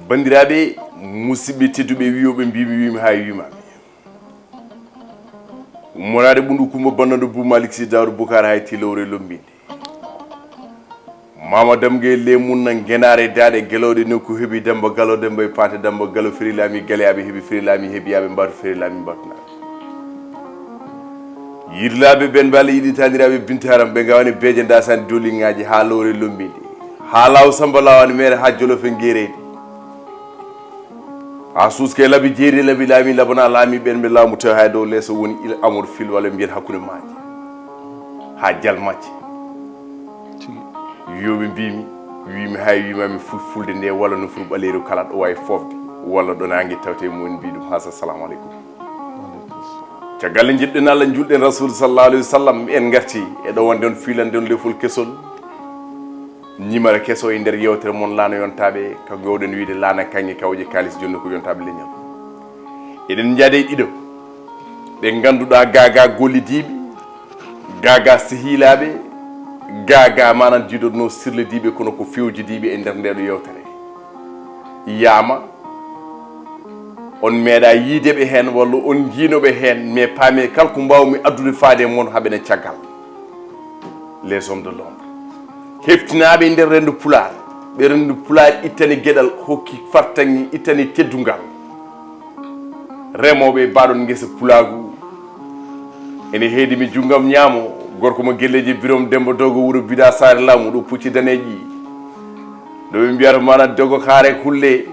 bandiraɓe musidɓe tedduɓe wiyoɓe mbimi ha wima monade ɓundu kumba bannado bou malik sy dawru boukar hay tilowre lombinde mama damgue le munna genare daade gelowde nokku heeɓi damba galo demba pate damba galo firilami galeyaɓe heeɓi firilami heeɓiyaɓe mbatu firilami mbatuna yirlaɓe ɓen mbaala yiɗitaniraɓe bintaram ɓe gawani beeje dasani dolingaji ha lowre lombinde ha law samba lawani mere ha jolofe guereyde ha suuske labi jeeri labi laami labana laami ɓen ɓe laamu taw hay dow leeso woni il amour fil walla mbiyat hakkude maaje ha jalmacce wiyoɓe mbimi wimi hay wimami fulfulde nde walla no furu ɓaleeru kala ɗo wawi fofde walla ɗo nangue tawte moni mbi ɗum ha assalamu aleykum caggal jiɗɗen Allah julɗen rasul sallallahu alayhi wa sallam en garti e ɗo wonde on filande on lefol kesol ñimara keso e nder yewtere mon laana yontaabe ka gowɗen wiide laana kanŋe kawje kalis jonno ko yontaabe leñol eɗen jaade ɗiɗo ɓe ganduɗa gaga gollidiɓe gaga sehilaɓe gaga manan jiiɗono sirlediɓe kono ko fewjidiɓe e nder ndeɗo yewtere yama on meeɗa yiideɓe hen walla on jiinoɓe hen mais paami kala ko mbawmi addude faade mon haɓene caggal les hommes de l'ombre heftinaɓe nder rendu pulaar ɓe rendu pulaar ittani gueɗal hokki fartangi ittani teddungal remoɓe baɗon guesa pulaagu ene heedimi junggam ñaamo gorko mo gelleji birom demba dogo wuuro bida sare lamu ɗo pucci daneji ɗo ɓe mbiyata mana dogo kaare hulle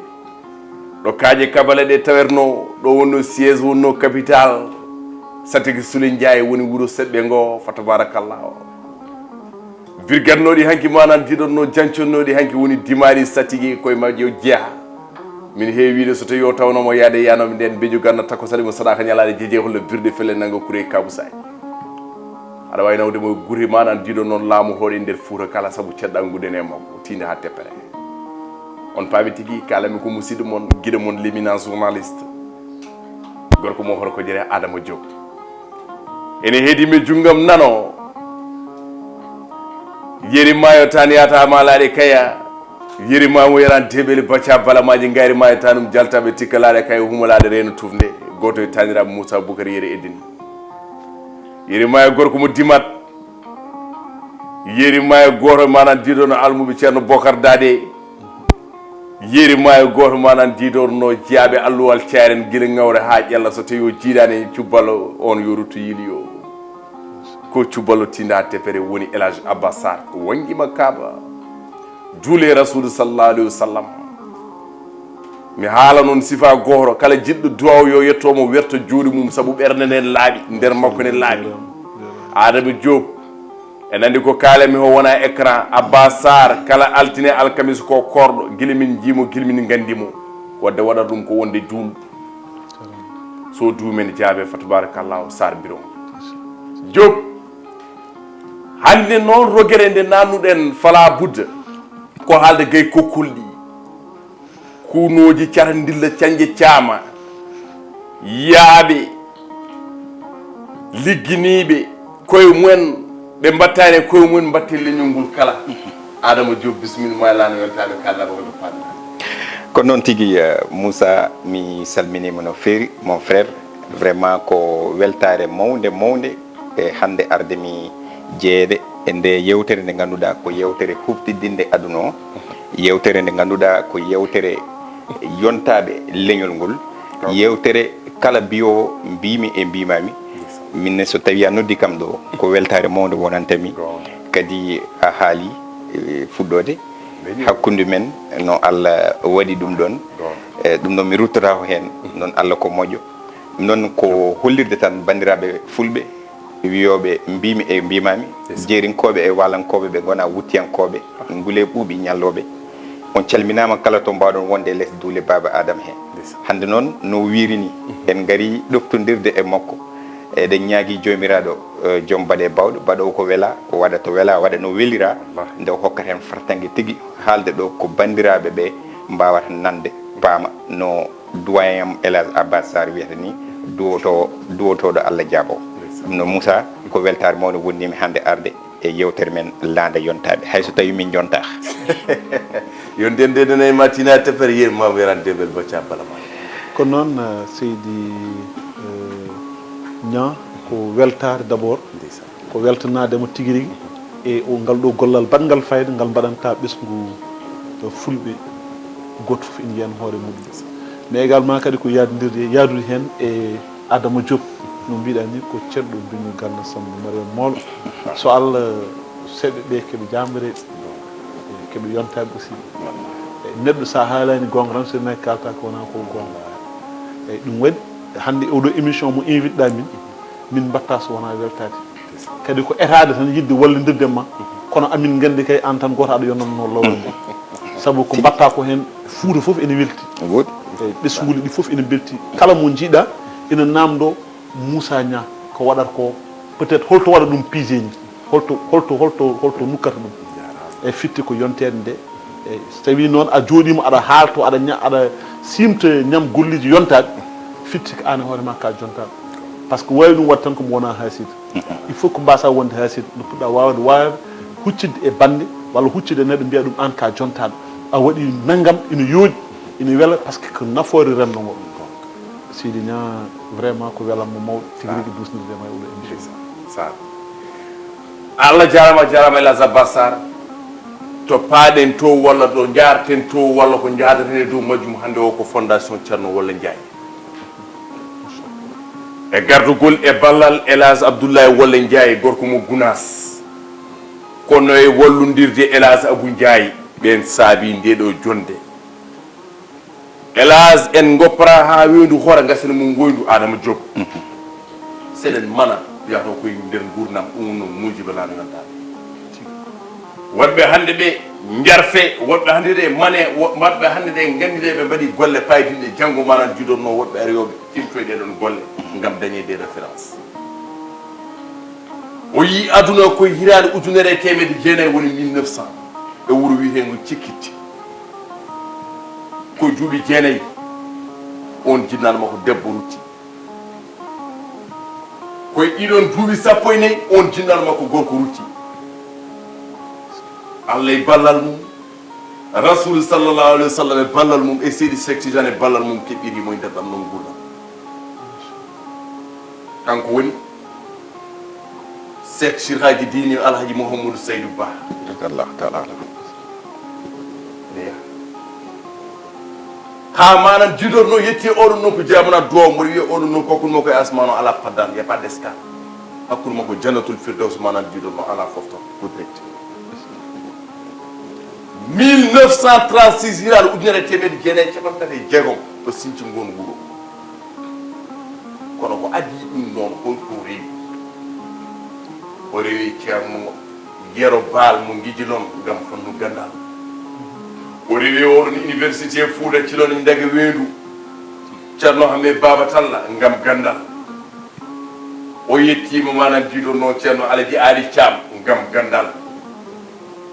ɗo kaaje kabale ɗe tawerno ɗo wonno siége wonno capital satigi Sule Ndiaye woni wuuro seɗɓe ngo fa tabarakallah virgatnoɗi hanki manan jiɗonno janconnoɗi hanki woni dimari satigi koye majjo jeeha min heewi wiide so tawi o tawnomo yaade yanoɓe nden beejo ganna takko saɗi mo saɗaka ñalade jeeje holle virde felle nanggo kuure kabusaji aɗa wawi nawde mo guri manan jiɗo noon laamu hoɗe nder Fouta kala saabu ceɗɗanguden e makko tinde ha teppere on paami tigui kalami ko musidɗo mon guiɗo mon l'éminent journaliste gorko mo hoto ko jere Adama Diop ene heedimi junggam nano yeri mayo tan yata malaɗe kaya yeri mamo yaran deɓele bacca balamaji gayri mayo tanum jaltaɓe tikkalaɗe kaya humalaɗe reno tufde goto e taniraɓe Moussa Boukary yeri eddini yeri mayo gorko mo dimat yeri mayo goto manan diɗono almuɓe ceerno Bocar Dade yeri mayo goto manan diɗorno jeeyaɓe alluwal caren guila ngawre ha ƴella so tawi o jiiɗani cubbalo on yo rutto yiili o ko cuballo tinda tefere woni Elage Abbas Sarr wonguima kaaba juule rasul sallallahu alayhi wa sallam mi haala noon sifa goto kala jiɗɗo duwaw yo yettomo werto juuɗe mum saabu ɓerde nden laaɓi nder makko ne laaɓi Adama Diop en andi ko kalami ho wona écran Abbas Sarr kala altine alkamis ko korɗo guila min jiimo guila min gandimo wadde waɗat ɗum ko wonde duul so duumen jaabe fa tabarakallahu Sarr biron Diop hande noon rogere nde nannuɗen fala budda ko haalde gay kokkulɗi kunoji carandilla cañje caama yaaɓe ligginiɓe koye mumen ɓe mbattani e koye mumen mbatte leñol ngol kala Adama Diop bisimilla ma laana yontaɓe kalnaɗo wonde faɗa ko noon tigui Moussa mi salminima no feeri mon frère vraiment ko weltare mawde e hande arde mi jeede e nde yewtere nde ganduɗa ko yewtere huftidinde aduna o yewtere nde ganduɗa ko yewtere yontaɓe leñol ngol yewtere kala biyo mbimi e mbimami minne so tawi a noddi kam ɗo ko weltare mawde wonantami kadi a haali fuɗɗode hakkude men no Allah waɗi ɗum ɗon ɗum ɗon mi ruttata ko hen noon Allah ko moƴƴo noon ko hollirde tan bandiraɓe fulɓe wiyoɓe mbimi e mbimami jeerinkoɓe e walankoɓe ɓe gona wuttiyankoɓe ngule ɓuuɓi ñalloɓe on calminama kala to mbawɗon wonde less duule baba Adama hen hande noon no wirini en gari ɗoftodirde e makko eɗen ñaagui jomiraɗo joom baɗe bawɗo baɗowo ko weela waɗa to weela waɗa no welira nde hokkata hen fartangue tigui haalde ɗo ko bandiraɓe ɓe mbawata nande paama no doyen am Elage Abbas Sarr wiyata ni duwotoɗo Allah jaabo ɗum no Moussa ko weltare mawde wonnimi hande arde e yewtere men laande yontaɓe hayso tawi min jonta yo ndendene matina tefere yer ma werante bel bacca balama ko non seydi nya ko weltare d'abord ko weltanade mo tigiri e o ngal do gollal bangal fayda ngal badanta besgu fulbe goto fu in yen hoore mum mais également kadi ko yaadude hen e Adama Diop no mbiɗa ni ko ceddo binu ganna sambo mare mol so Allah seɓe ɓe keɓe jambere keɓe yontaɓe aussi neɗɗo sa haalani gonga tan so nayi kalta ko wona ko gonga eyyi ɗum waɗi hande oɗo émission mo invite ɗa min mbatta so wona weltade kadi ko etade tan yidde wallodirde ma kono amin gandi kay an tan goto aɗa yonnanno lawol nde saabu ko mbatta ko hen fuuta foof ene welti eyyi ɓesguuli ɗi foof ene belti kala mo jiiɗa ina namdo Moussa Nia ko waɗata ko peut être holto waɗa ɗum pigeji holto nukkata ɗum e fitti ko yontede nde eyyi so tawi noon a jooɗima aɗa haalto aɗa simta ñam golliji yontaɓe fitti ko an e hoore ma ka jontaɗo par ce que wawi ɗum waɗa tan ko mo wona hasid il faut ko mbasa wonde hasid no puɗɗa wawde huccidde e bande walla huccidde neɗɗo mbiya ɗum an ka jontaɗo a waɗi naggam ina yooɗi ina weela par ce que ko nafoore renndo ngo Sidi Nia vraiment ko welammo mawɗo tigi rigui dusnirde ma oɗo émission sa Allah jarama Elhadj Abbas Sarr to paaɗen to walla ɗo jarten to walla ko jadaten e dow majjum hande o ko fondation Thierno Wolle Ndiaye e gardugol e ballal Elhadj Abdoulaye Wolle Ndiaye gorko mo Gounas kono e wallodirde Elhadj Abou Ndiaye ɓen saabi ndeɗo jonde Elhadj en goppora ha weyndu hoore gasene mo goyndu Adama Diop seɗen mana wiyato koye nder gurnam ɗum no mujiba lano Yontaabe wonɓe hande ɓe jarfe wonɓe hande ɗe mane wonɓe hande ɗe gandide ɓe mbaɗi golle paydiɗe janggo manan juɗonno woɗɓe ariyoɓe timtoye ɗeɗon golle gam dañe des référence o yi aduna koye hirade ujunere e temedde jeenayyi woni 1900 e wuuro wiyetengo Cikkitti ko juuɓi jeenayyi on jinnano makko debbo rutti koye ɗiɗon duuɓi sappo e nayyi on jinnano makko gorko rutti Allah e ballal mum rasul sallallahu alayhi wa sallam e ballal mum e seydi Cheikh Tidiane e ballal mum keɓɓirimo e nder ɗam noon gurdam kanko woni Cheikh Sirhaji Dini Alhaji Mouhamadou Seydou Ba Allah taala ha manan jidorno yetti oɗon noon ko jamana duwaw mboɗo wiya oɗon noon kokkude makko e asmano ala paddan y a pas d'escale hakkude makko jannatul firdaws manan jidorno ala fofton ko direct 1936 hiraɗo ujunere temedde jeenayyi capanɗe e jeegom ɗo Sinthiou ngon wuuro kono ko adi ɗum noon holko rewi o rewi ceerno Yero Baal mo guiji noon gam fannu gandal o rewi oɗon université Fouta Thilone daga weyndu ceerno Hammet Baba Talla gam gandal o yettima manan jiɗo noon ceerno Alaji Ali Thiam gam gandal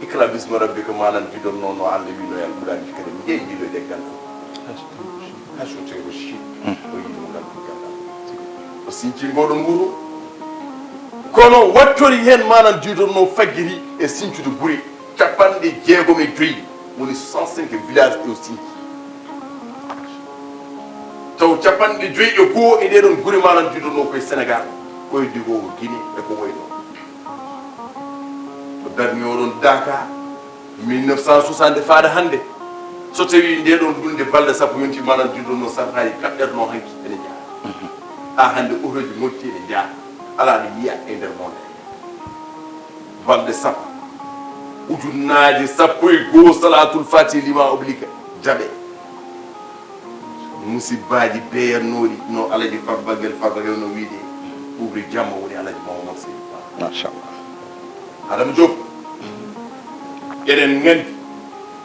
ikla bisma rabbika manan jiɗon noon no Allah wi no yal ɓurani kadi mi jeeyi jiɗoyde gandal hasotego chi o yiɗimo gandu gandal o sinci ngoɗon wuuro kono wattori hen manan jiɗonno fajjiri e sincude guuri capanɗe jeegom e joyyi woni 65 village ɗe o sinki taw capanɗe joyyi e goho e ɗeɗon guuri manan jiɗonno koye Sénégal koye digo ko Guinée e ko wayno ko darni oɗon Dakar 1960 faade hande so tawi ndeɗon ɗumde balɗe sappo yonti manan jiɗonno sartaji kaɓɗerno hanki ene jaa ha hande otoji motti ene jaa ala ɗo yiya e nder monde balɗe sappo ujunnaje sappo e goho salatul fati lima oblique jaɓe musibbaji beyannoɗi no alaji farbagel farba rewno wiide ɓuɓri jamma woni alaji Mamadou Seydou Ba machallah Adama Diop eɗen gandi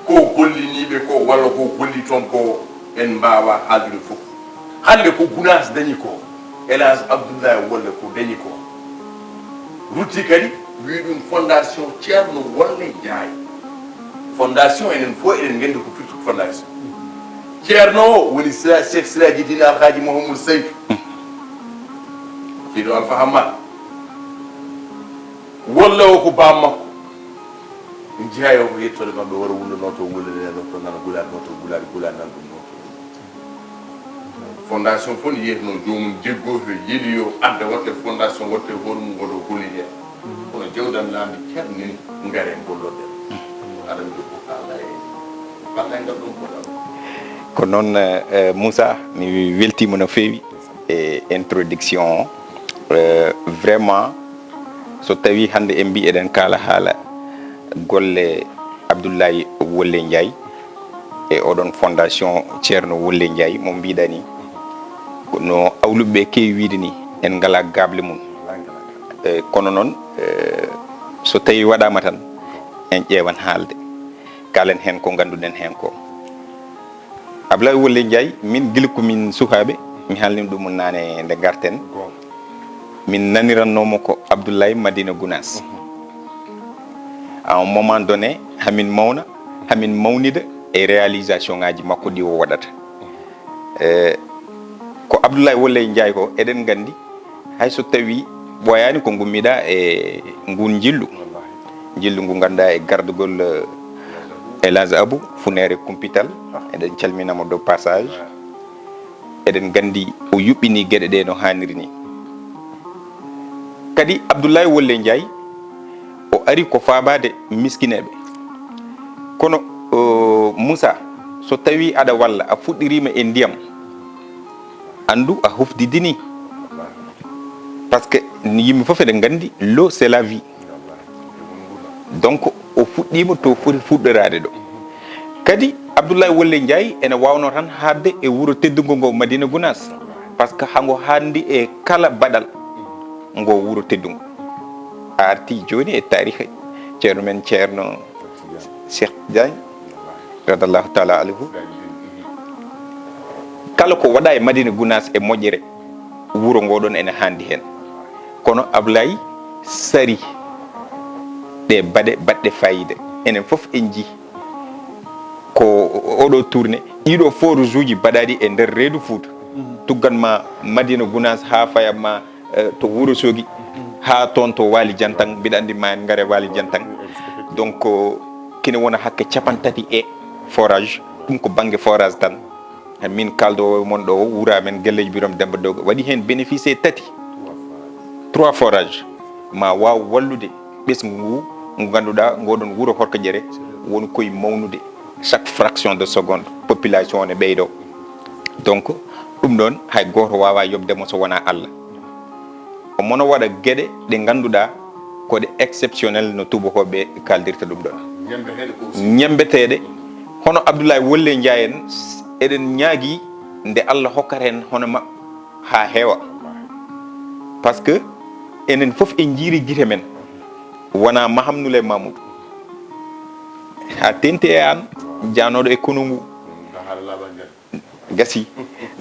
ko golliniɓe ko walla ko golli toon ko en mbawa haaldude fof hande ko Gounas dañi ko Elhadj Abdoulaye Wolle ko dañi ko rutti kadi wi ɗum fondation Thierno Wolle Ndiaye fondation enen fof eɗen gandi ko firti fondation Thierno o woni Cheikh Siraji Dine Alhaji Mouhamadou Seydou fiɗo Alpha Hamad Wolle o ko bam makko Ndiaye ko yettode mabɓe wara wullo noto wullede noto nana gulaɗ noto gulaɗ nan ɗum noto fondation fof ne yeytino jomum jeggo to yiɗi yo adda watte fondation watte hoore mum goto golliɗe kono jewdan lambi ceernin ngare golloɗen aɗa joggo kaala e balɗengal ɗum koɗam ko noon Moussa mi weltima no feewi e introduction vraiment so tawi hande en mbi eɗen kala haala golle Abdoulaye Wolle Ndiaye e oɗon fondation Thierno Wolle Ndiaye mo mbiɗani no awluɓeɓe kewi wiide ni en ngala gable mum kono noon so tawi waɗama tan en ƴeewan haalde kalen hen ko ganduɗen hen ko Abdoulaye Wolle Ndiaye min guila komin sukaɓe mi haalnima ɗum nane nde garten min nanirannomo ko Abdoulaye Madina Gounass à un moment donné hamin mawna hamin mawnida e réalisation ngaji makko ɗi o waɗata ko Abdoulaye Wolle Ndiaye ko eɗen gandi hayso tawi ɓoyani ko gummiɗa e ngun jillu ngu ganduɗa e gardugol Elage Abou Funere Kumpital eɗen calminamo de passage eɗen gandi o yuɓɓini gueɗe ɗe no hanniri ni kadi Abdoulaye Wolle Ndiaye o ari ko faabade miskineɓe kono Moussa so tawi aɗa walla a fuɗɗirima e ndiyam andu a hufdidini par ce que yimɓe foof eɗen gandi l'eau c'est la vie donc o fuɗɗima to foti fuɗɗorade ɗo kadi Abdoulaye Wolle Ndiaye ene wawno tan hadde e wuuro teddugo ngo Madina Gounass par ce que hango handi e kala baɗal ngo wuuro teddugo a arti joni e tarihe ceerno men ceerno Cheikh Diagne radallahu taala anhu kala ko waɗa e Madina Gounass e moƴƴere wuuro ngoɗon ene handi hen kono Abdoulaye sari ɗe baɗe baɗɗe fayida enen foof en jii ko oɗo tourné ɗiɗo forage uji baɗaɗi e nder reedu Fouta tugganma Madina Gounass ha fayatma to Wourossogui ha toon to Waali Diantang mbiɗa andi ma en gaare Waali Diantang donc kene wona hakke capantati e forage ɗum ko banggue forage tan min kaldo mon ɗo wuura men Guelleji Birom Demba Dogo waɗi hen bénéficié tati 3 forage ma waw wallude ɓesgu ngu ganduɗa ngoɗon wuuro Horko Diéré woni koye mawnude chaque fraction de seconde population ne ɓeydo donc ɗum ɗon hay goto wawa yobdemo so wona Allah omono waɗa gueɗe ɗe ganduɗa koɗe exceptionnel no tubakoɓe kaldirta ɗum ɗon ñembeteɗe hono Abdoulaye Wolle Ndiaye en eɗen ñaagui nde Allah hokkata en hono mabɓe ha heewa par ce que enen foof en jiiri guite men wona Mahamdoulay Mamoudou ha tenti e an janoɗo e konongu gasi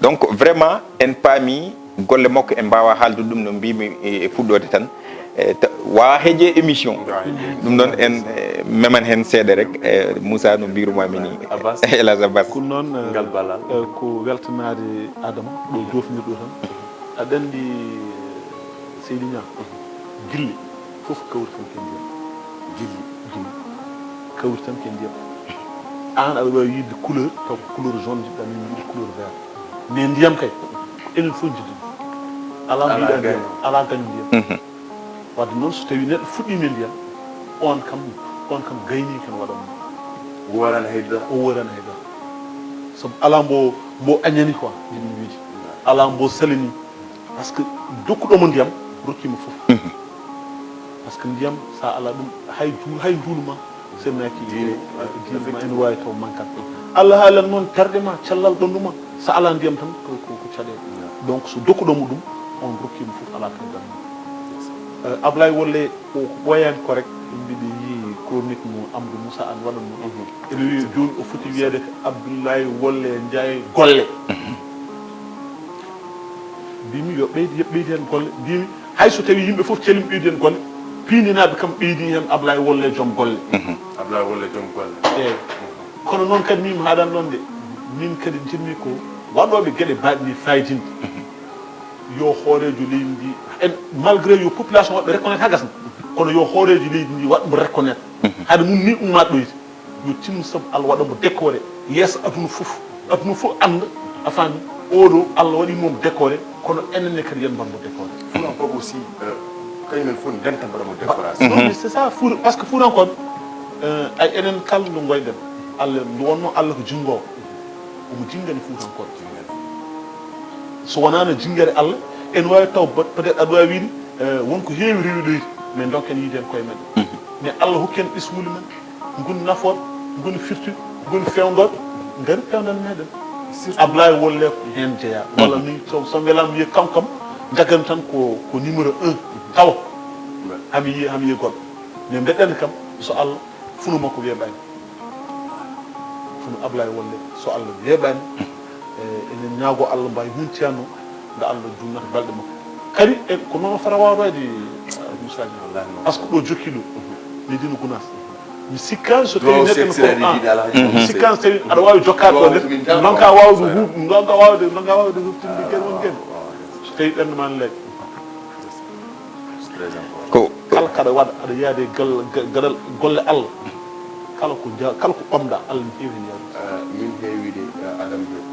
donc vraiment en paami golle makko en mbawa haaldude ɗum no mbimi e fuɗɗode tan wawa heeƴe émission ɗum ɗon en meman hen seeɗa rek Moussa no mbirumami ni Elage Abbas ko noon ko weltanade Adama ɗo jofnirɗo tan aɗa andi Seydi Niang gille foof kawri tan ke ndiyam gille kawri tan ke ndiyam an aɗa wawi yidde couleur taw ko couleur jaune jiɗɗa min yiɗi couleur vert mais ndiyam kay enen fof jiɗi ala mbiɗa ndiyam ala gañu ndiyam wadde noon so tawi neɗɗo fuɗɗima ndiyam on kam gayni ken waɗanmo o worani haydara saabu ala mbo añani quoi yimɓe wiide ala mbo salini par ce que dokkuɗomo ndiyam rokkima foof par ce que ndiyam sa ala ɗum hay juuluma sennaki dinma ene wawi taw mankat Allah haalan noon terɗe ma cellal ɗonduma sa ala ndiyam tan ko caɗele donc so dokkuɗomo ɗum on rokkima foof ala tan ganma Abdoulaye Wolle ko ɓoyani ko rek mbiɗa yi chronique mo Amadou Moussa an waɗanmo ene wi joni o foti wiyede ko Abdoulaye Wolle Ndiaye golle mbimi yo ɓeydi hen golle mbimi hayso tawi yimɓe foof celimi ɓeydi hen golle piininaɓe kam ɓeydi hen Abdoulaye Wolle joom golle Abdoulaye Wolle joom golle eyyi kono noon kadi mimi haɗan ɗon de min kadi jinmi ko waɗoɓe gueɗe mbaɗini fayidinde yo hoorejo leydi ndi en malgré yo population waɗɓe reconnaître ha gasna kono yo hoorejo leydi ndi waɗmo reconnaître hade mum ni umma ɗoyti yo tinno saabu Allah waɗamo décoré yeeso aduna fof anda a faami oɗo Allah waɗi mom décoré kono enenne kadi yen mbanmo décoré fuurankoɓe aussi kañumen fof ndenta mbaɗamo décoration non mais c'est ça par ce que fuurankoɓe ay enen kala no goyɗen Allah nde wonno Allah ko jingowo omo jingani fuurankoɓe so wonano jingere Allah en wawi taw peut être aɗa wawi wiide wonko heewi rewiɗoyde mais donken yiide hen koye meɗen mais Allah hokki en ɓesguли men goni nafoɓe goni firtuɓe goni fewdoɓe gari pewnan meɗen Ablaye Wolle ko hen jeeya walla ni so welama wiye kankam jaggani tan ko numéro 1 tawa hami yiye goɗɗo mais mbeɗen kam so Allah funu makko weeɓani funu Ablaye Wolle so Allah weeɓani enen ñaago Allah mbawi huntiyano nde Allah junnata balɗe makko kadi ko noon fara wawrede musaji par ce que ɗo jokki ɗo medina gounas mi sikkani so tawi neɗɗo mi sikkani so tawi aɗa wawi jokkade ɗo nde donka wawde donka wawde huftinde gueɗe won gueɗe so tawi ɓernde ma ne leeɓe ko kala kaɗa waɗa aɗa yaade gaɗal golle Allah kala ko ɓamɗa Allah ne heewi hen yaade min heewide Adam Diop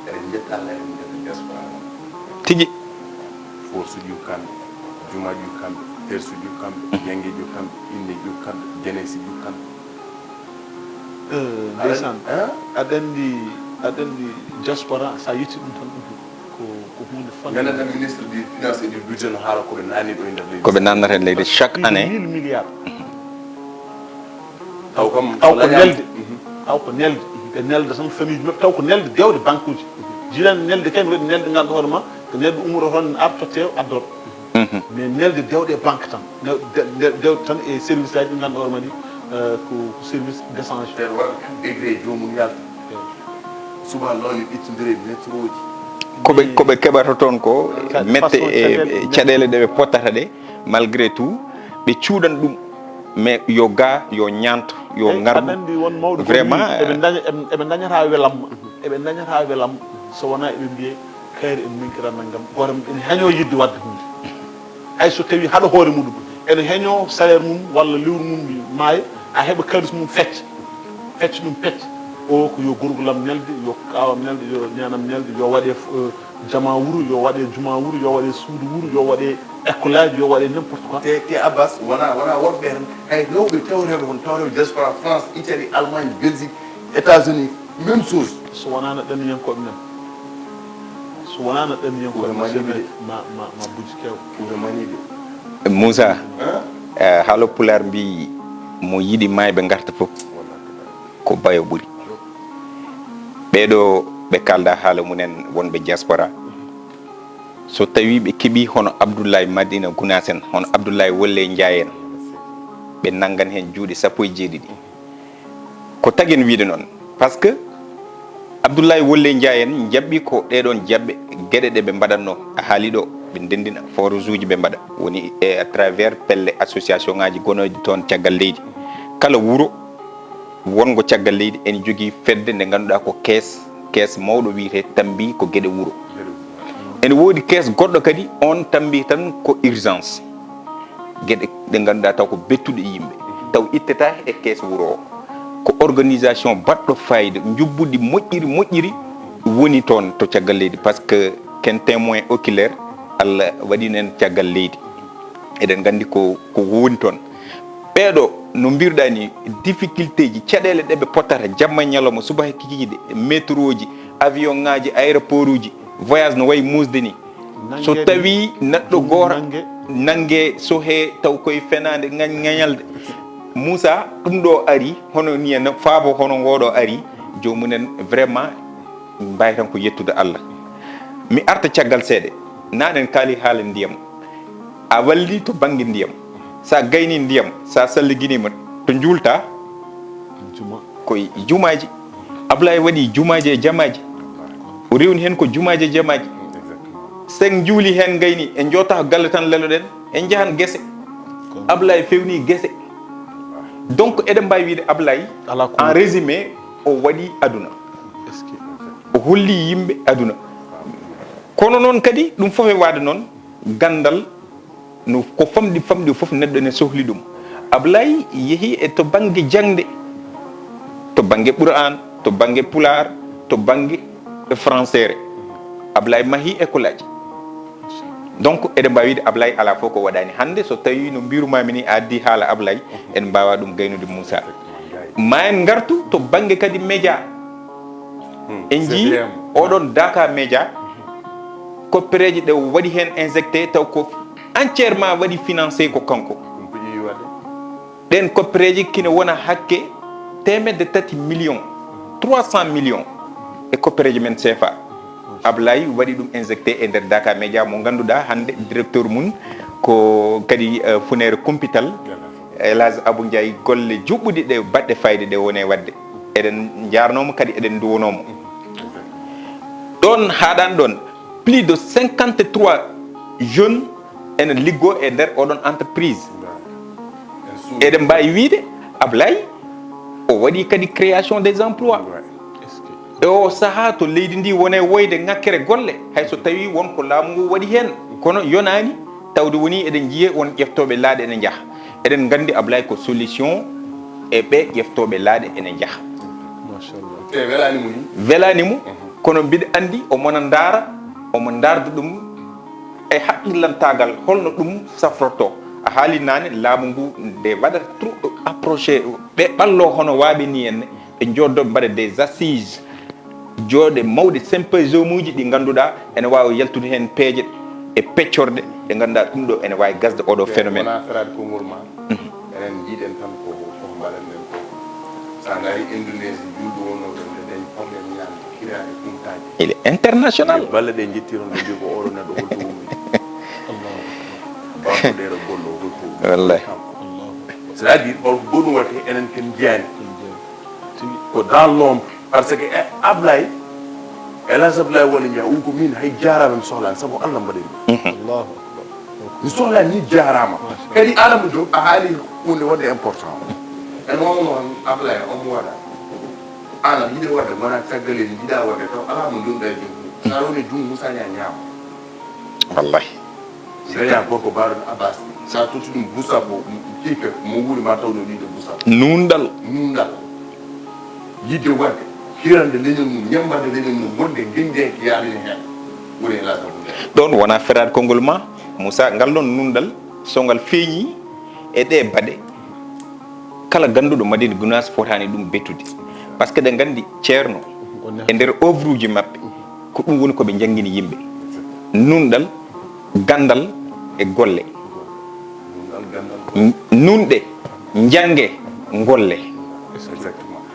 eɗen jetta Allah en ndeta diaspora tigi force uji kamɓe jumaji kamɓe tersuji kamɓe jangueji kamɓe indeji kamɓe jenesi ji kamɓe ndeysan aɗa andi diaspora sa yetti ɗum tan ko hunde gandanɗa ministre du finance et du budget no haala koɓe nani ɗo e nder leydi koɓe nannata e leydi chaque année 1000 milliards taw kam taw ko nelde ɓe nelda tan famille mabɓe taw ko nelde dewde banque uji jiilan nelde kay waɗi nelde ganduɗa hoore ma ko nelde umro toon abtote addor mais nelde dewɗe banque tan dewde tan e service aji ɗi ganduɗa hoore ma ɗi ko service d' échange ɓen waɗa dégré jomum yalta suba lawni ɓittodiri métro ji koɓe keɓata toon ko mette e caɗele ɗe ɓe pottata ɗe malgré tout ɓe cuuɗan ɗum mais yo ga yo ñanto yo garɗo aɗa andi won mawɗo vraiment eɓe dañata welamma eɓe dañata welamma so wona eɓe mbiye kayri en minkira naggam goore mum ene heeño yidde wadde hunde hay so tawi haɗa hoore muɗum ene heeño salaire mum walla lewru mum maayo a heeɓa kalis mum fecca ɗum pecca o ko yo gorgolam nelde yo kawam nelde yo ñanam nelde yo waɗe jama wuro yo waɗe juma wuro yo waɗe suudu wuro yo waɗe école yo waɗe n' importe quoi te Abbas wona woɗɓe tan hay lewɓe tawreɓe hon tawreɓe diaspora France Italie Allemagne Belgique États-Unis même chose so wonano ɗanniyankoɓe men so wonano ɗanniyankoɓe ma buji kew ɓuure maniɓe Moussa haalo Pulaar mbi mo yiɗi mayɓe garta fof ko bayo ɓuuri ɓeɗo ɓe kalda haala munen wonɓe diaspora so tawi ɓe keeɓi hono Abdoulaye Madina Gounas en hono Abdoulaye Wolle Ndiaye en ɓe nanggan hen juuɗe 17 ko taguen wiide noon par ce que Abdoulaye Wolle Ndiaye en jaɓɓi ko ɗeɗon jaɓɓe gueɗe ɗe ɓe mbaɗatno a haali ɗo ɓe ndendina forage uji ɓe mbaɗa woni à travers pelle association ngaji gonoji toon caggal leydi kala wuuro wongo caggal leydi ene jogui fedde nde ganduɗa ko caisse mawɗo wiyete tambi ko gueɗe wuuro ene woodi caisse goɗɗo kadi on tambi tan ko urgence gueɗe ɗe ganduɗa taw ko bettuɗe yimɓe taw itteta e caisse wuuro o ko organisation baɗɗo fayida jubbuɗi moƴƴiri woni toon to caggal leydi par ce que ken témoin oculaire Allah waɗi nen caggal leydi eɗen gandi ko woni toon ɓeeɗo no mbirɗa ni difficulté ji caɗele ɗe ɓe pottata jamma ñalawma subaka kikiɗe métro ji avion ngaji aéroport uji voyage no wayi musde ni so tawi neɗɗo goto nangue so he taw koye fenade ŋañalde Moussa ɗum ɗo ari hono ni en faabo hono ngoɗo ari jomumen vraiment mbawi tan ko yettude Allah mi arta caggal seeɗa nanen kaali haala ndiyam a walli to banggue ndiyam sa gayni ndiyam sa salliginima to julta koye jumaji Ablaye waɗi jumaji e jamaji o rewni hen ko jumaji e jamaji sen juuli hen gayni en jota galle tan leloɗen en jahan guese Ablaye fewni guese donc eɗen mbawi wiide Ablaye en résumé o waɗi aduna o holli yimɓe aduna kono noon kadi ɗum foof e waade noon gandal no ko famɗi foof neɗɗo ne sohli ɗum Ablay yehi e to bangi jangde to bangi Qur'an to bangi Pulaar to bangi français Ablay mahi école donc eden mbawi Ablay ala foko wadani hande so tawi no mbiruma mini addi hala Ablay en mbawa dum gaynude Moussa ma en gartu to bangi kadi média en ji odon Daka média ko pereji de wadi hen injecté taw ko entièrement wadi financé ko kanko den ko pereji kine wona hakke temedde 3 millions 300 millions e ko pereji men CFA Ablay wadi dum injecté e der Daka média mo ganduda hande directeur mun ko kadi funere compital Elage Abou Ndiaye golle jubbudi de badde fayde de wone wadde eden jarnomo kadi eden duwonomo don hadan don plus de 53 jeunes en liggo e der odon entreprise eden mbawi wiide Ablay o wadi kadi création des emplois e o saha to leydi ndi wone woyde ngakkere golle hay so tawi won ko laamu wadi hen kono yonani tawde woni eden jiye won ƴeftoɓe laade ene jaha eden gandi Ablay ko solution e ɓe ƴeftoɓe laade ene jaha machallah welani mu kono mbiɗa andi o mona ndaara omo ndarda ɗum e haqqillantagal holno ɗum safroto a haali nane laamu ngu nde waɗata trop approché ɓe ɓallo hono waaɓe ni henne ɓe joddo mbaɗa des assises jooɗe mawɗe symposium uji ɗi ganduɗa ene wawi yaltude hen peeje e peccorde ɗe ganduɗa ɗum ɗo ene wawi gasde oɗo phénomène wona ferade konngol ma enen jiiɗen tan ko mbaɗen men ko sa gari Indonésie juuɗo wonnoɗo nde dañ pomɗen ñamde kirade kumtaji il est international balle ɗe jettiron ɓe mbi ko oɗo neɗɗo holto wummi bankoɗeɗo gollo holto wallahi c'est à dire holko goɗɗum watte enen ken jiyani ko dans l'ombre par ce que Ablay Elage Ablay Wolle Ndiaye ko min hay jarama mi sohlani saabu Allah mbaɗani allahu akbar mi sohlani ni jarama kadi Adama Diop a haali hunde wadde important en won noon Ablay omo waɗa an yiɗe wadde wona caggal en jiɗa wadde taw ala mo jumɗa e jum sa woni jum Moussa ñama wallahi gaya gorko baɗon Abbas sa totti ɗum busa ko kiike mo wuuri ma tawno ɗiɗo busa nundal yidde wadde hirande leñol mum ñambande leñol mum wonde guindenke yaadini hen woni Elage Abou Ndiaye ɗon wona ferade konngol ma Moussa ngal ɗon nundal so ngal feeñi e ɗe baɗe kala ganduɗo Madina Gounass fotani ɗum bettude par ce que ɗe gandi Thierno e nder œuvre uji mabɓe ko ɗum woni koɓe jangguini yimɓe nundal gandal e golle nunɗe jangue golle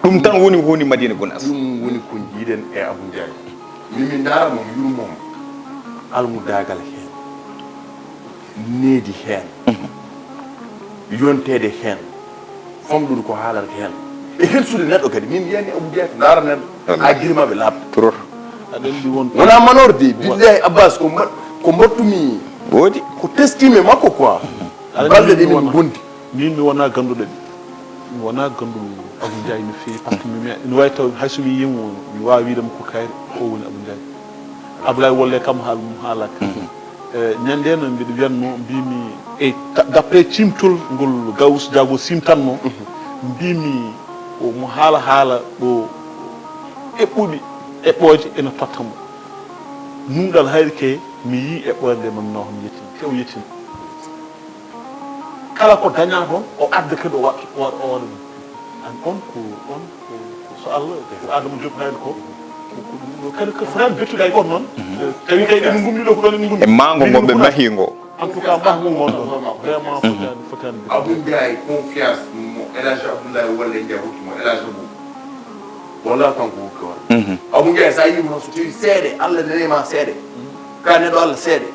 ɗum tan woni Madina Gounass ɗum woni ko jiiɗen e Abou Ndiaye mimi daramo yurmom almudagal hen needi hen yontede hen famɗude ko haalata hen e helsude neɗɗo kadi min yiyani Abou Ndiaye to daara neɗɗo ha guirmaɓe laaɓa trop aɗa andi won wona manorde billahi Abbas ko mbattumi woodi ko testime makko quoi balɗe ɗe min bondi min mi wona ganduɗo ɗi mi wona ganduɗo Abou Ndiaye no fewi par ce que ene wawi taw hayso mi yimo mi wawi widemo ko kayre o woni Abou Ndiaye Ablay Wolle kam haal mum haalaka ñande no mbiɗa wiyatno mbimi e d' après cimtol ngol Gawus Diago simtanno mbimi mo haala ɗo eɓɓuɓe eɓɓoje ene tottamo nunɗal hayri ke mi yi eɓɓore nde mam naw mi yettini tew yettini kala ko daña toon o adda kadi o waɗa ɗum an on ko so Allah so Adama Diop hayri ko kadi ko fotani bettude hay goto noon tawi kay ɗen gummi ɗo ko ɗon en gummi e mango ngo ɓe mahi ngo en tout cas mahgo gon ɗo vraiment fotani Abou Ndiaye confiance mo Elage Abdoulaye Wolle Ndiaye hokkimo Elage Abou walla kanko hokki on Abou Ndiaye sa yimo noon so tawi seeɗe Allah nenema seeɗe ka neɗɗo Allah seeɗe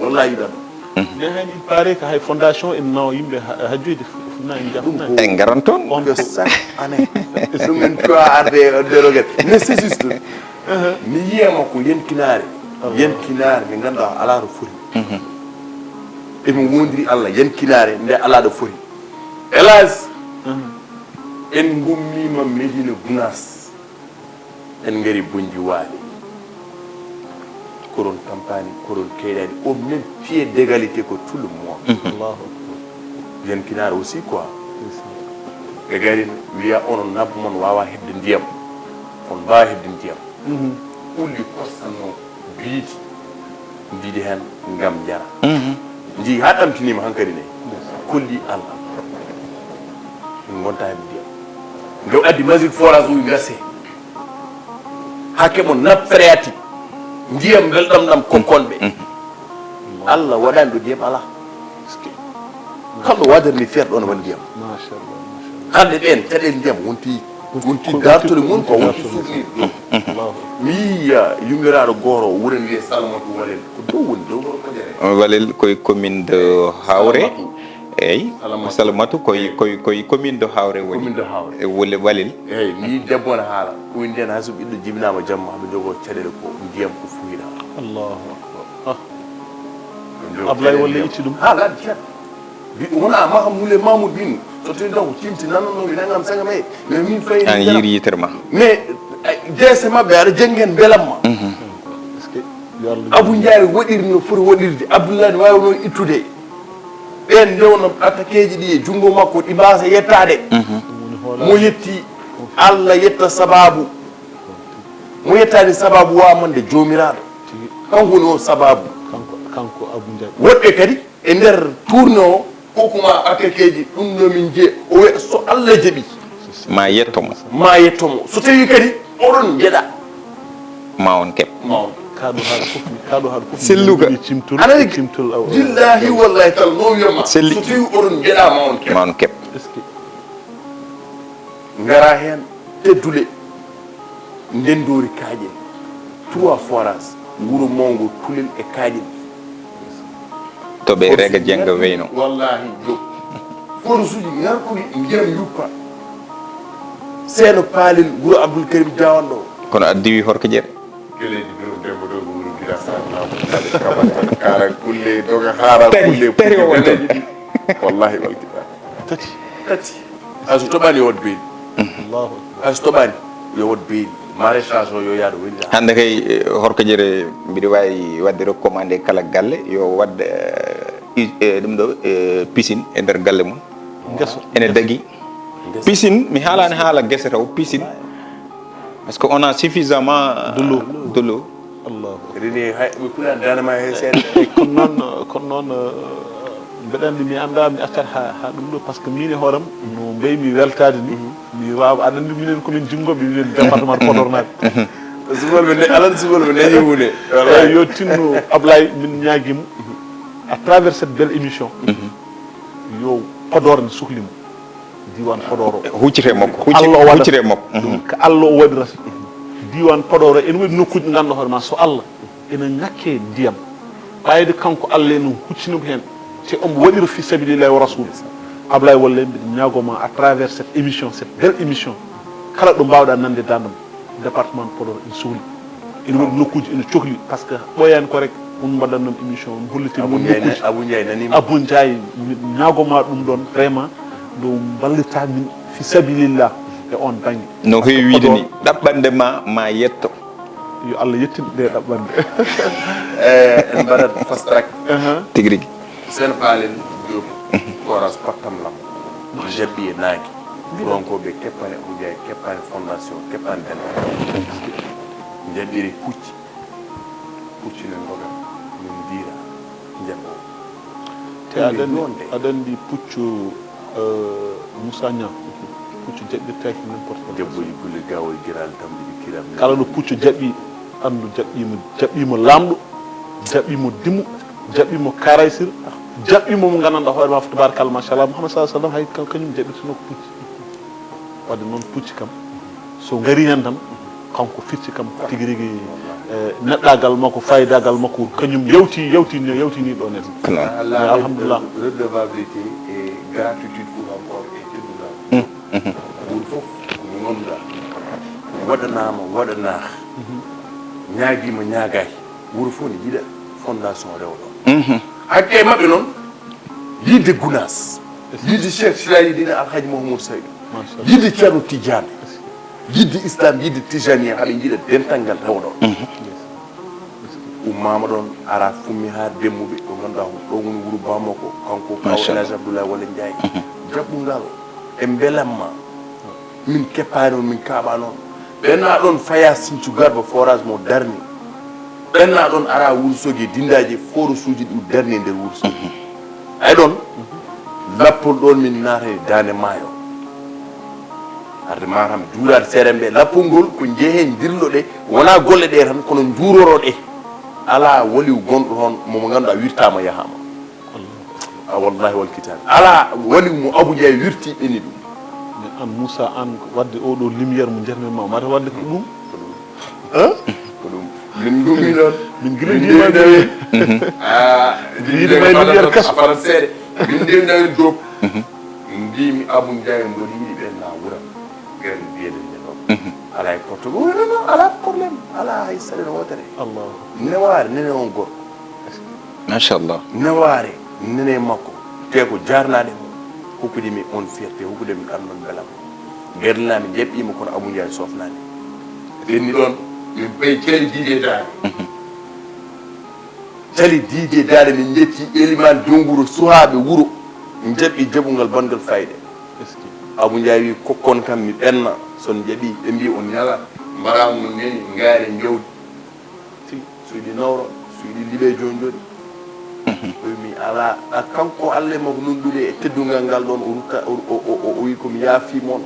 wallahi yiɗatno nde hen il paraît que hay fondation en nawa yimɓe hajjoyde funa en jafna en garan toon on que chaque année ɗum en cuwa arde déroguet mais c'est juste mi yiyama ko yenkinare nde ganduɗa ala ɗo foti emi wondiri Allah yenkinare nde ala ɗo foti Elage en gummima Medina Gounass en gari bonji waali koron campagne koron kayɗani au même pied d'égalité que tout le monde yen kinaare aussi quoi ɓe gari wiya onon nabbu mon wawa hebde ndiyam on mbawa hebde ndiyam ulli kostanno biidi hen ngam jara ndi ha ɗamtinima hankkadi ne kolli Allah min gonta hebde ndiyam ndew addi masine forage uji gase ha keɓon nappe phréatique ndiyam belɗam ɗam kokkonɓe Allah waɗani ɗo ndiyam ala kamɓe wadarni feerɗo no waɗi ndiyam machallah hande ɓen caɗele ndiyam wonti dartode mum ko wonti suufni mi yiya yummiraɗo goto wuuro wiye Salamatu Walel ko dow woni dow ɗo kojere Walel koye commune de Hawre eyyi Salamatu koye commune de Hawre woni commune de Hawre e Wolle Walel eyyi mi yi debbo ne haala koye nden hay so ɓiɗɗo jibinama jamma haɓe jogo caɗele ko ndiyam ko fuyiɗa Allahu akbar Ablaye Wolle itti ɗum ha laaɗi ceeɗ wona Mahamoudou Mamoudou bin so tawi donc timti nannono nangam sangam e mais min fayi an yiiri yitere ma mais jeese mabɓe aɗa janggen belamma Abou Ndiaye waɗiri no foti waɗirde Abdoulaye ne wawi noon ittude ɓen ndewno attaque ji ɗi e junngo makko ɗi mbasa yettade mo yetti Allah yetta sababu mo yettani sababu wamande jomiraɗo kanko woni o sababu kanko Abou Ndiaye woɗɓe kadi e nder tourne o kokuma attaque ji ɗum no min jee o wi so Allah jaaɓi ma yettomo so tawi kadi oɗon jeeɗa ma on keɓ kaɗo haɗa fof selluga anani cimtol billahi wallahi tal no wiyama so selli tawi oɗon jeeɗa ma on keɓ est ce que ngara hen teddule ndendori kaaƴel 3 forage wuuro mongo tulel e kaaƴel to ɓe rega jenga weyno wallahi jo forage uji ngarkuɗi ndiyam yuppa seeno paalel wuuro Abdoul Karim Diawan ɗo kono a diwi horko jeere geleji biro dembo ɗo wuuro gila sa kala kulle doga haara kulle tari o wonto wallahi walkiɗa tati hayso toɓani yo wot beeli Allahu hayso toɓani yo wot beeli maraîchage o yo yaaɗo woni hande kay horko jeere mbiɗa wawi wadde recommandé kala galle yo wadde ɗum ɗo piscine e nder galle mum ene dagui piscine mi haalani haala guese taw piscine par ce que on a suffisamment de l'eau Allah rini hay ɓe puɗani danama he seeɗa kono noon mbeɗa andi mi anda mi accat ha ɗum ɗo par ce que min e hooram no mbiymi weltade ni mi wawa aɗa andi minen komin junggoɓe minen département de Podor naɓe subalɓe alano subalɓe dañi hunde eyyi yo tinno Ablaye min ñaguimo à travers cette belle émission yo Podor ne suhlimo diwan Podor o huccite makko huccite makko ko Allah o waɗirata diwan Podor o ene waɗi nokkuji ganduɗa hoore ma so Allah ene ŋakke ndiyam ɓayde kanko Allah ene huccinimo hen te omo waɗira fi sabilillahi wa rasul Ablaye Wolle mbiɗa ñagoma à travers cette émission cette belle émission kala ɗo mbawɗa nande dandam département de Podor ene sohli ene waɗi nokkuji ene cohli par ce que ɓoyani ko rek on mbaɗannom émission on hollitini mon nokkuji Abou Ndiaye nanima Abou Ndiaye ñagoma ɗum ɗon vraiment ɗo ballita min fi sabilillah e on banggue no heewi wiide ni ɗaɓɓande ma yetto yo Allah yettin ɗe ɗaɓɓande en mbaɗat fast track tigui rigui sen paalen joom forage pattam lam jabbi e naaki ronkoɓe keppane Abou Ndiaye keppane fondation keppane dental jaɓɓiri pucci ne goga min dira jaɓɓo te aɗa andi puccu Moussa Niang puccu jaɓɓirtaki n'importe quoi debboji gulle gawol giral tam ɗiɗi kiram kala no puccu jaɓɓi andu jaɓɓimo lamɗo jaɓɓimo dimu jaɓɓimo karaysir jaɓɓimo mo gandanɗa hoore ma fo tabarakallah machallah Mouhammad sallallahu alaihi wasallam hay kañum jaɓɓirtino ko pucci wadde noon pucci kam so gari hen tan kanko firti kam tigui rigui neɗɗagal makko faydagal makko kañum yawtini ɗo nen alhamdulillah redevabilité et gratitude pour encore et teddugal woni foof mo ganduɗa waɗanama waɗanaka ñaaguima ñaagaki wuuro fof ne yiiɗa fondation rewɗo hakke mabɓe noon yidde Gounas yidde Cheikh Siraji dine Alhaji Mouhamadou Saydou yidde Thierno Tidiane yidde islam yidde tijani haɓe jiiɗa dental ngal rewɗo ummama ɗon ara fummi ha demmuɓe ɗo ganduɗa ɗo woni wuuro bamako kanko kaw elage abdoulaye Wolle Ndiaye jaɓɓungal e belamma min keppani on min kaaɓa noon ɓenna ɗon faya Sinthiou Garba forage mo darni ɓenna ɗon ara Wourossogui dindaji forage uji ɗi darni nder Wourossogui ay ɗon lappol ɗon min naata dande maayo arde matam juurade seeɗen ɓe lappol ngol ko jeehen dirlo ɗe wona golle ɗe tan kono juuroro ɗe ala waliw gonɗo toon momo ganduɗa wirtama yahama wallahi wal kitabe ala waliw mo Abou Ndiaye wirti ɓeni ɗum mais an Moussa an wadde oɗo lumiére mo jermima mata wadde ko ɗum ko ɗum min gumi noon min guila jiiɗe may lumiére kaso faran seeɗe min ndewnawi Diop mbimi Abou Ndiaye mboɗo yiɗi ɓenna wuura garen biyeɗen ɓe ɗon ala e porte non ala probléme ala hay saɗen wotere Allah neware nene on gorko machallah neware nene makko te ko jarnaɗe mo hokkudimi on fierté hokkudemi ɗan ɗon belam guerlami jeɓɓima kono Abou Ndiaye sofnani denni ɗon min ɓay cali diide daade cali diide daade min jetti éliman donguro suhaɓe wuuro min jaɓɓi jaɓugal bangal fayde Abou Ndiaye wi kokkon kam mi ɓenna son jaɓi ɓe mbi on ñala mbaramu no neni ngaari jawdi suuɗi nawro suuɗi liɓe joni joni mi ala kanko Allah mako nunɗude e teddungal ngal ɗon o rutta o wi komi yaafi moon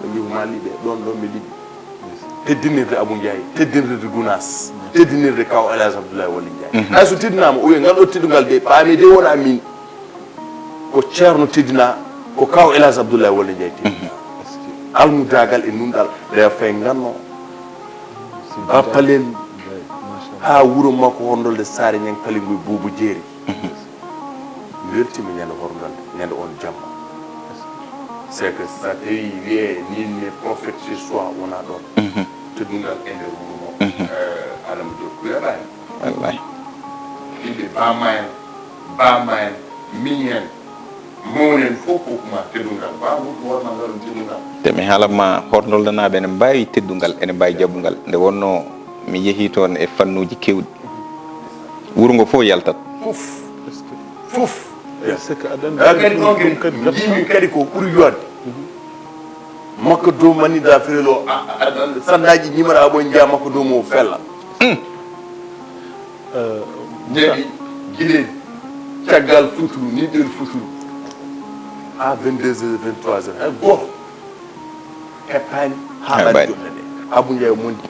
ɓe mbi ma liɓe ɗon ɗon mi liɓi teddinirde Abou Ndiaye teddinirde Gounas teddinirde kaw Elage Abdoulaye Wolle Ndiaye hay so teddinama o wi ngal ɗo teddungal de paami de wona min ko Thierno teddina ko kaw Elage Abdoulaye Wolle Ndiaye teddina almudagal e nunɗal nde fay ganno bappalel ha wuuro makko horndolde saare ñang palingoye buubu jeeri mi weltima ñande horndolde ñande on jamma c'est que ça tawi wiye ninne prophète sur soi wona ɗon teddungal e nder wuuro mo Adama Diop weeɓani wallahi yimɓe bama en min hen mawnen fof kokuma teddungal bawuɗo wonma ngaɗum teddungal te mi haalatma hordoldanaɓe ene mbawi teddungal ene mbawi jaɓugal nde wonno mi yeehi toon e fannuji kewɗi wuuro ngo fof yaltat fof c'est que kadi on jimi kadi ko ɓuuri yodde makko dow manida ferelo sandaji ñimara ɓoy jiya makko dow mo fella jaɓi guiɗe caggal futuru niɗɗel futuru ha 22h 23h hay goto heppani ha ɓaɗi joɗɗe ɗe Abou Ndiaye mondi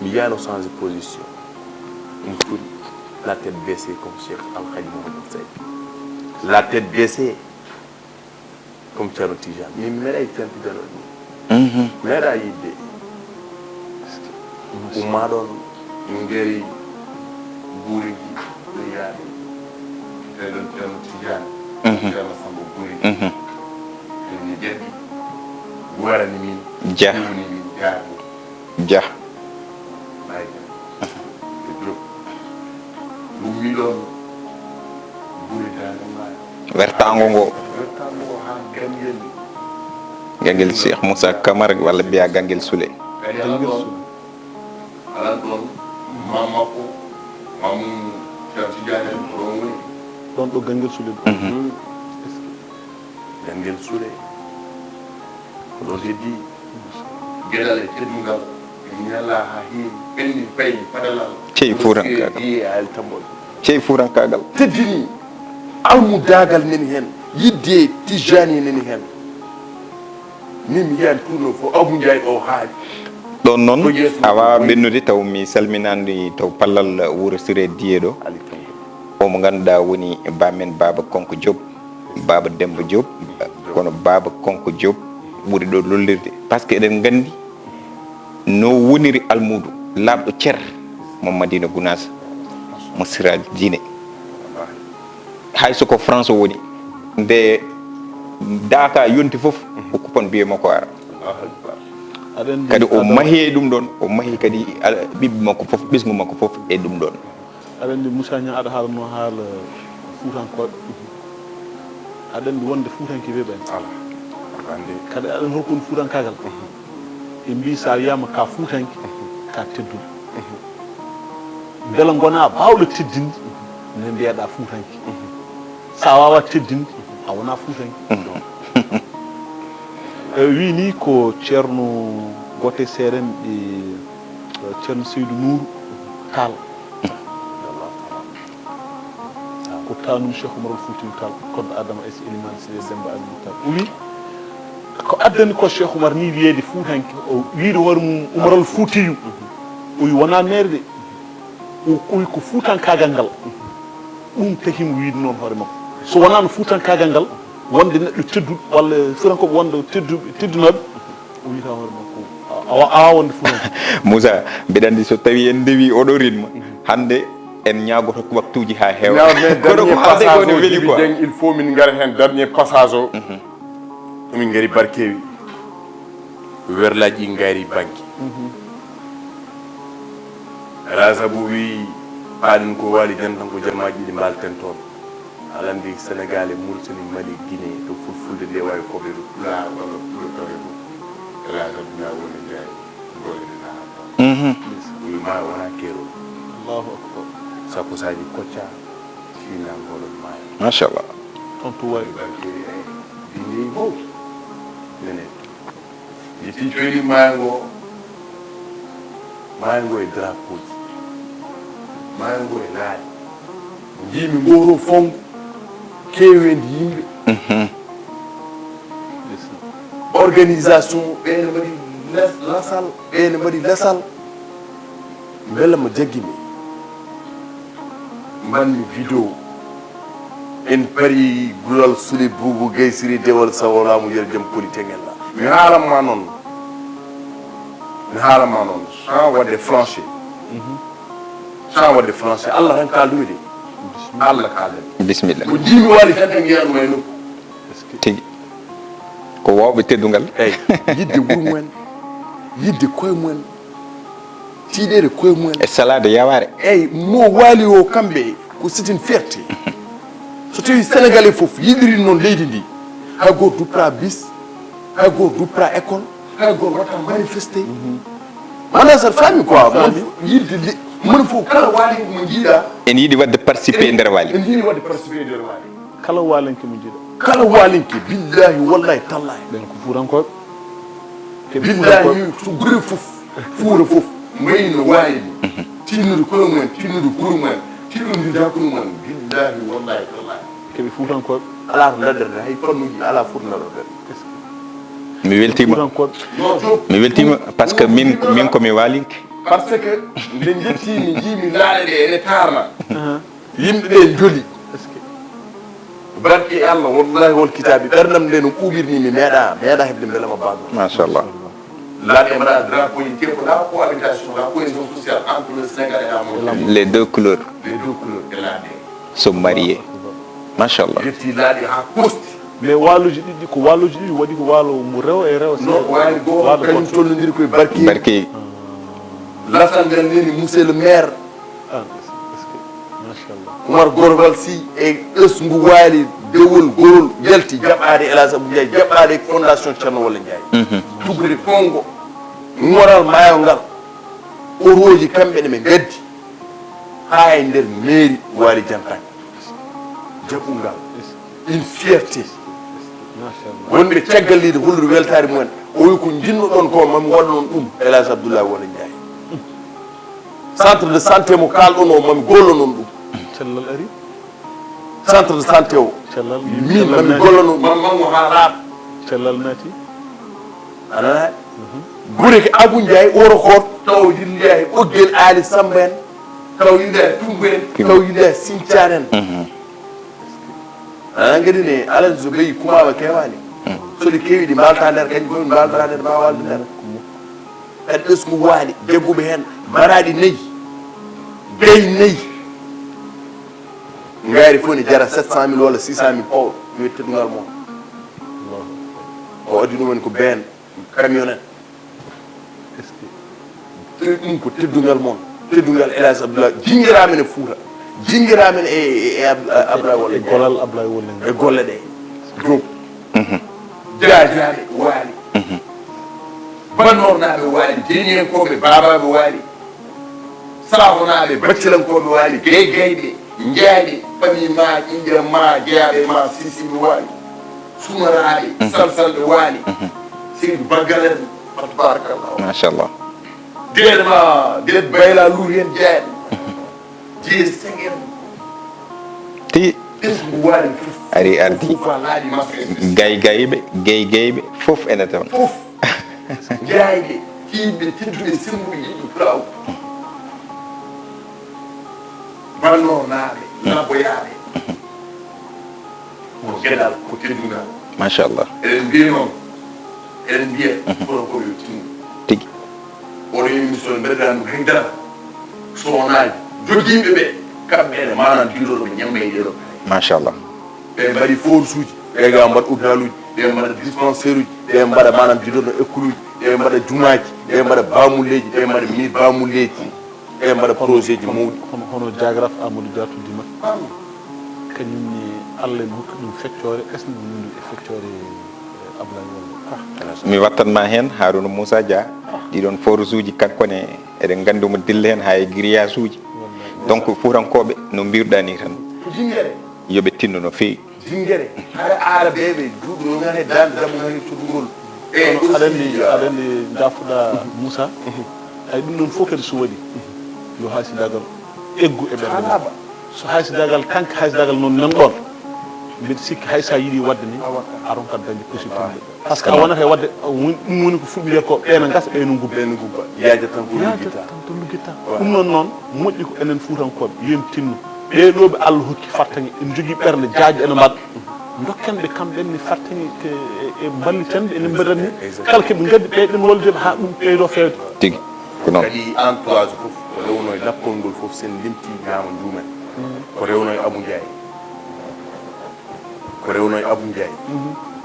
mi yiyano changé position ɗum fuɗi la tête baissée comme Cheikh Alhaji Mouhamed Seyd la tête baissée comme Thierno Tidiane min meeɗa tampidano ɗum meeɗa yidde umma ɗon min gari guuriji ɗo yaade teɗon Thierno Tidiane Thierno Samba guuriji mi jaɓi warani min woni min jaabo dia ɗum wi ɗon ɓuri dande maayo wertago ngo ha gangel ganguel Cheikh Moussa Camara walla mbiya ganguel Soule kadi alan ɗon mamako mamum Cheikh Tidiane en ɗon woni ɗon ɗo ganguel Soule ganguel Soule ko ɗon heddi gueɗal e teddungal ñalla ha heewi ɓenni payi padalal cey fuurankagal al tambol cey fuurankagal teddini almudagal nani hen yidde Tijani nani hen min mi yiyani tourno fof Abou Ndiaye o haali ɗon noon a wawa ɓennude taw mi salminandi taw pallal wuuro Siré Dié ɗo omo ganduɗa woni bamen Baba Konko Diop Baba Demba Diop kono Baba Konko Diop ɓuuri ɗo lollirde par ce que eɗen gandi no woniri almudu labɗo cer mo Madina Gounas mo Sira Diné hay soko France woni nde daka yonti foof o kupon biye makko ara kadi o mahi ɗum ɗon o mahi kadi ɓiɓɓe makko foof ɓesgu makko foof e ɗum ɗon aɗa andi Moussa Niang aɗa haalano haala fuutankoɓe aɗa andi wonde fuutankeɓe ɓen kadi aɗa andi holkon fuutankagal e mbi sa wiyama ka fuutanke ka tedduɗo beela gona bawɗo teddinde ne mbiyeɗa fuutanke sa wawa teddinde a wona fuutanke wi ni ko ceerno gote seeren e ceerno seydou nourou tall ko tanum cheikh oumarol foutiou tall kodɗo adama es elimane sire demba amadou tall o wi ko addani ko cheikh oumar ni wiyeede fuutanke o wiide hoore mum oumarol foutiyu o wi wona maire de o wi ko fuutankagal ngal ɗum tahimo wiide noon hoore makko so wonano fuutankagal ngal wonde neɗɗo tedduɗo walla furankoɓe wonde teddunoɓe o wiyata hoore makko awa wonde fuutanke Moussa mbiɗa andi so tawi en ndewi oɗo rythme hande en ñaagoto waktuji ha heewa kono ko haalde ko ne weeli quoi il faut min ngara hen dernier passage o min ngari barkewi werlaji ngari banki ala sabu wi haalin ko waali jan tan ko jammaji ɗi mbalten toon aɗa andi sénégal e mauritanie mali guinée to fulfulde nde wawi fof ɗo pulaar walla pulo tawe fof ala sabu na woni Ndiaye golede naata wi ma wona keerol allahu akbar sappo saji kocca finangolon maayo machallah on to wawi barkewi e bindi fof nene yetti coyɗi maayo ngo e drapeau ji maayo ngo e laaɗi jiimi ngoro fongo kewendi yimɓe organisation ɓene mbaɗi lasal ɓene mbaɗi lasal beela mo jaggimi mbanmi vidéo en pari gulal suli boubou gaysiri dewal sawolamu yer jaam politique la mi haalanma noon sans wadde flanché allah tan kaldumi de allah kalden bisimilla ko jimi waali tan tan jeeyanuma e nokku tigi ko wawɓe teddungal eyyi yidde wuro mumen yidde koye mumen tiiɗede koye mumen e salade yaware eyyi mo waali o kamɓe ko c'est une fierté so tawi sénégalais foof yiɗiri noon leydi ndi hay goto duppra bis hay goto duppra école hay goto watta manifesté mana saɗa faami quoi mon yidde mon fof kala waali mo jiiɗa en yiiɗi wadde participé e nder waali en jiiɗi wadde participé e nder waali kala walenke mo jiiɗa kala waalinke billahi wallahi tallahi ɓen ko fuurankoɓe billahi so gure fof fuura fof mbayi no waali ni tinnude koye mumen tinnude gure mumen tinnude hakkude mumen billahi wallahi tallahi keɓe fuutankoɓe ala to dadderde hay fannuji ala fof daɗoɗen mi weltima fuutankoɓe mi weltima par ce que min komi waalinke par ce que nde jettimi jiimi laaɗe ɗe ene tarna yimɓe ɓe joli barke allah wallahi wol kitabi ɓerdam nde no ɓuɓirni mi meeɗa heɓde beelama baɗo machallah laaɗe mbaɗa drapeau ji keɓoɗa cohabitation la cohésion sociale entre le sénégal et la Mauritanie les deux couleurs e laaɗe sont mariés machallah yetti laaɗe ha posti mais walluji ɗiɗɗi ko walluji ɗiɗi waɗi ko waalo mo rewo e rewo no waali goo kañum tollodiri koye barkeji barkeji lasal ngal neni monsieur le maire machallah Oumar Gorgol Sy e ɓesgu waali dewol gorol yalti jaɓɓade Elhadji Abou Ndiaye jaɓɓade fondation Thierno Wolle Ndiaye tugde kongo moral maayo ngal oroji kamɓe ne ɓe gaddi ha e nder mairie waali jantanke jaɓɓungal une fierté wonɓe caggal lide hollude weltare mumen o wi ko jinnoɗon ko mami waɗa noon ɗum Elhadji Abdoulaye Wolle Ndiaye centre de santé mo kalɗon o mami gollo noon ɗum cellal ari centre de santé o cellal min mami gollono mammo ha laaɓa cellal naati anana gure ko Abou Ndiaye oro koot taw yinde e ɓoggel Ali Samba en taw yinde e Tumbu en taw yinde e Sinthiane en anan kadi ne alal so ɓeyi kumama kewani soɗi kewi ɗi mbalta nder kañum koye mbalta nder ma walde nder kadi ɓesgu waali jagguɓe hen maraɗi nayyi beyi nayyi ngaari fof ne jara 700 000 walla 600 000 pawɗo yo teddugal moon o addi ɗumen ko been camionnette ɗum ko teddugal moon teddugal Elhadji Abdoulaye jinguiramen e Fouta jinguiramen e Abdoulaye Wolle golal Abdoulaye Wolle e golle ɗe Diop jaajaɓe waali bannornaɓe waali deñienkoɓe babaɓe waali saafonaaɓe baccilankoɓe waali gayɓe njaaɓe famille ma ƴinƴe ma jeyaɓe ma sisiɓe waali sumaraaɓe salsalɓe waali seydu baggalen tabarakallah machallah deede ma deed bayla luuri hen jeyaɗe jeeyi segen ti ɓesgu waali fof ari ardi fofa laaɗi makko gayɓe fof ene toon fof jayɓe hiɓe tedduɓe sembuɓe yiɗi pulaw balnornaɓe nabboyaɓe ko gueɗal ko teddugal machallah eɗen mbiya noon eɗen mbiya kono koɓe tinno tigi oɗo émission mbeɗa ɗum haydara sowonaji joguiɓe ɓe kamɓe ene manan diɗoɗo ɓe ñamme ɗeɗo machallah ɓe mbaɗi force uji ɓe ga mbaɗa uddaluji ɓe mbaɗa dispensaire uji ɓe mbaɗa manan diɗoɗo école uji ɓe mbaɗa jumaji ɓe mbaɗa bamulleji ɓe mbaɗa mini bamulleji ɓe mbaɗa projet ji mawɗi hono jagraf amadou diatou dima kañumni allah ne hokki ɗum feccore ɓesde ɗum e feccore ablaye wolle mi wattanma hen Harouna Moussa Dia ɗiɗon force uji kankone eɗen gandi omo dilla hen ha e grillage uji donc fuurankoɓe no mbirɗa ni tan jingere yoɓe tinno no fewi jingere haɗa aara beɓe duuɓi no ngane dande dammo ngani codugol aɗanndi jafuɗa Moussa ay ɗum ɗon fof kadi so waɗi yo haysidagal eggu e ɓerde so haysidagal tanke haysidagal noon nan ɗon mbiɗa sikki hay sa yiiɗi wadde ni aron kadi dañde possibilité par ce que a wonata e wadde ɗum woni ko fuɗɗire ko ɓeena gasa ɓeyno gubba yaaja tan ko luggitta ɗum noon noon moƴƴi ko enen fuutankoɓe yen tinno ɓeɗoɓe Allah hokki fartaŋe en jogui ɓerde jaaji ene mbaɗa dokken ɓe kamɓenne fartaŋe e ballitande ene mbaɗatni kala keɓe gaddi ɓeyɗen woldeɓe ha ɗum ɓeydo fewde tigi ko noon kadi entourage fof ko rewno e lappol ngol fof sen limti ñama juumen ko rewno e Abou Ndiaye ko rewno e Abou Ndiaye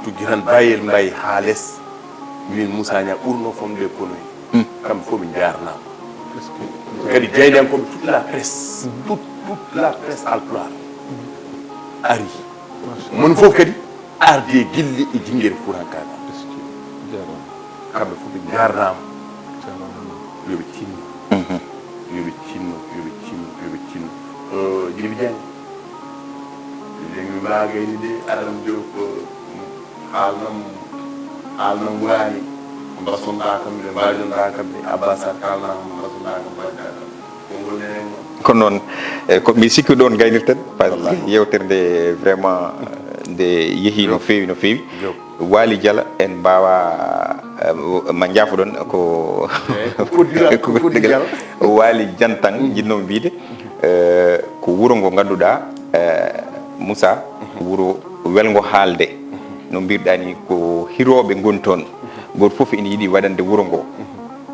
tuggi tan bayel mbayi ha less min Moussa Nia ɓurno famde konoye kamɓe fof ɓe jarnama kadi jeyɗenkoɓe toute la presse toute la presse alpulaar ari mon fof kadi arde gille e jingguere fuurankaga kamɓe fof ɓe jarnama yoɓe tinno yoɓe tinno yoɓe tinno yoɓe tinno Djibi Diagne mi mbagayni de aɗam jo ko haalnam waani mbasonɗa kam ɓe mbajonɗa kam ɓe abbasar kalnama mbasonɗa kam mbaɗɗa kongol nenen ko noon ko mi sikki ɗon gaynirten par ce que yewtere nde vraiment nde yeehi no fewi no fewi Waly Diala en mbawa ma jaafoɗon ko koddigal Waly Diantang jinnomi wiide ko wuuro ngo ganduɗa Moussa wuuro welgo haalde no mbirɗa ni ko hiroɓe goni toon goto foof ene yiiɗi waɗande wuuro ngo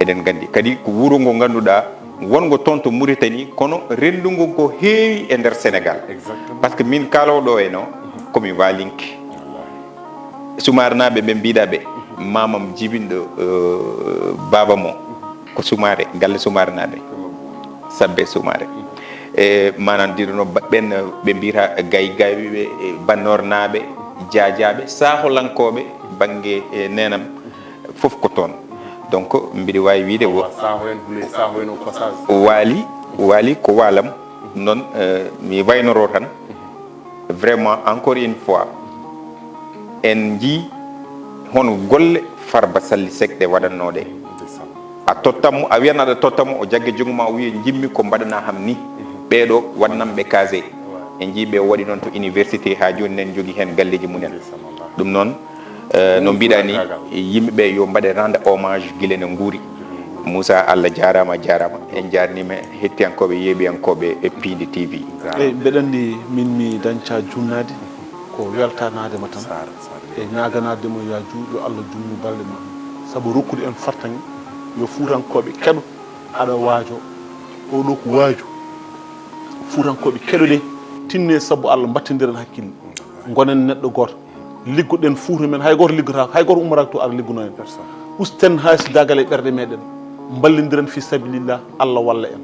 eɗen gandi kadi ko wuuro ngo ganduɗa wongo toon to Mauritanie kono rendugo ko heewi e nder Sénégal par ce que min kaloɗo e no komi walinke sumarnaɓe ɓe mbiɗaɓe mamam jibinɗo baba mo ko sumare galle sumarnaɓe sabbe sumare e manan diɗono ɓen ɓe mbiyata gayɓe bannornaɓe diadiaɓe saholankoɓe banggue nenam foof ko toon donc mbiɗa wawi wiide Waly ko walam noon mi waynoro tan vraiment encore une fois en jii hono golle Farba Sally Seck ɗe waɗannoɗe a tottanmo a wiyan aɗa tottanmo o jaggue jonguma o wiya jimmi ko mbaɗana ham ni ɓeɗo waɗnamɓe casé en jii ɓe waɗi noon to université ha joni nen jogui hen galleji mumen ɗum noon no mbiɗa ni yimɓeɓe yo mbaɗe rende hommage guila no guuri Moussa Allah jarama en jarnima hettiyankoɓe yeeɓiyankoɓe e Piindi TV eyyi mbeɗa andi min mi dañca junnade ko weltanadema tan e ñaganademo ya yo Allah junnu balɗe ma saabu rokkude en fartaŋe yo fuutankoɓe keɗo aɗa waajo oɗo ko waaju fuutankoɓe keɗoɗe tinne saabu Allah battodiren hakkille gonen neɗɗo goto liggoɗen fuuta men hay goto liggotako hay goto ummoraka to ara liggono en usten haysidagal e ɓerde meɗen ballodiren fi sabilillah Allah walla en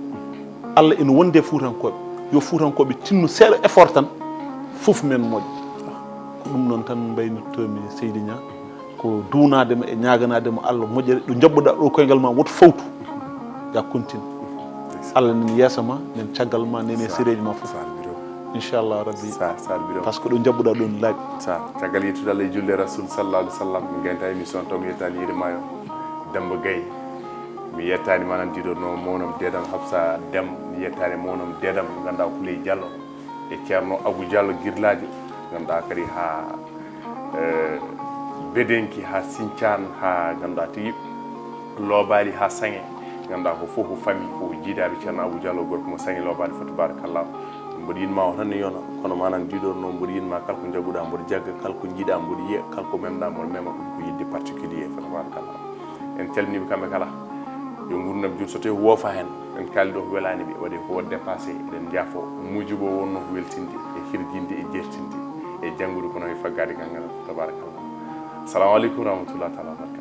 Allah ene wonde fuutankoɓe yo fuutankoɓe tinno seeɗa effort tan fof men moƴƴo ko ɗum noon tan mbaynirtomi Seydi Nia ko duunadema e ñaganadema Allah moƴƴere ɗo jabboɗa ɗo koyngal ma woto fawtu ya continue Allah nen yeesa ma nen caggal ma nen sireji ma fof sar biro inchallah rabbi sar biro par ce que ɗo jabbuɗa ɗon laaɓi sar caggal yettude Allah e julde rasul sallallahu alaihi wasallam mi ganta émission to mi yettani yirmayo Demba Gaye mi yettani manan diɗorno monam dedam Habsa Dem mi yettani monam dedam ganda Kuley Diallo e Thierno Abou Diallo Girlaji ganda kadi ha Bedenki ha Sinthiane ha ganda tigi Lobali ha Sange ganda ko fof ko famille ko jiidaɓe Thierno Abou Diallo gorko mo Sange Lobali fo tabarakallah mboɗo yinma o tan ne yona kono manan diɗorno mboɗo yinma kala ko jagguɗa mboɗo jagga kala ko jiiɗa mboɗo yiya kala ko memɗa mboɗo mema ɗum ko yidde particulier fo tabarakallah en calminiɓe kamɓe kala yo gurdam jur so tawi woofa hen en kalli ɗo ko welani ɓe waɗi ko dépassé eɗen jaafo mujubo wonno ko weltinde e hirjinde e jertinde e janggude kono e faggade gangal tabarakallah assalamu aleykum rahmatullah taala baraka